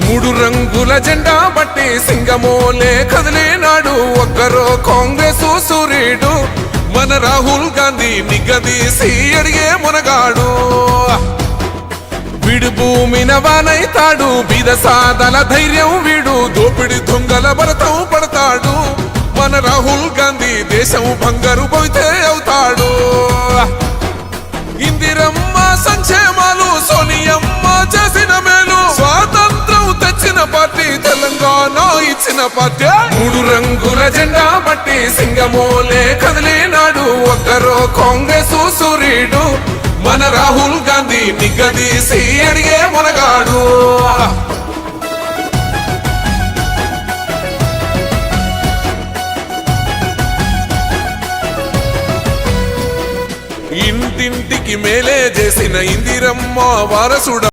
మూడు రంగుల జెండా బట్టి సింగమోలే కదిలేనాడు ఒక్కరో కాంగ్రెస్ సూర్యుడు మన రాహుల్ గాంధీ నిగదీసి అడిగే మునగాడు వీడు భూమిన వానైతాడు బీద సాదల ధైర్యం వీడు దోపిడి దొంగల భరతం పడతాడు మన రాహుల్ గాంధీ దేశం బంగారు భవితే అవుతాడు ఇందిరమ్మ సంక్షేమాలు సోనియమ్మ చేసిన మేలు స్వాతంత్రం తెచ్చిన పార్టీ తెలంగాణ ఇచ్చిన పార్టీ మూడు రంగుల జెండా బట్టి సింగమోలే కదిలేనాడు ఒక్కరో కాంగ్రెస్ సూర్యుడు మన రాహుల్ గాంధీ నిగదీసి అడిగే మునగాడు ఇంటింటికి మేలే చేసిన ఇందిరమ్మ వారసుడ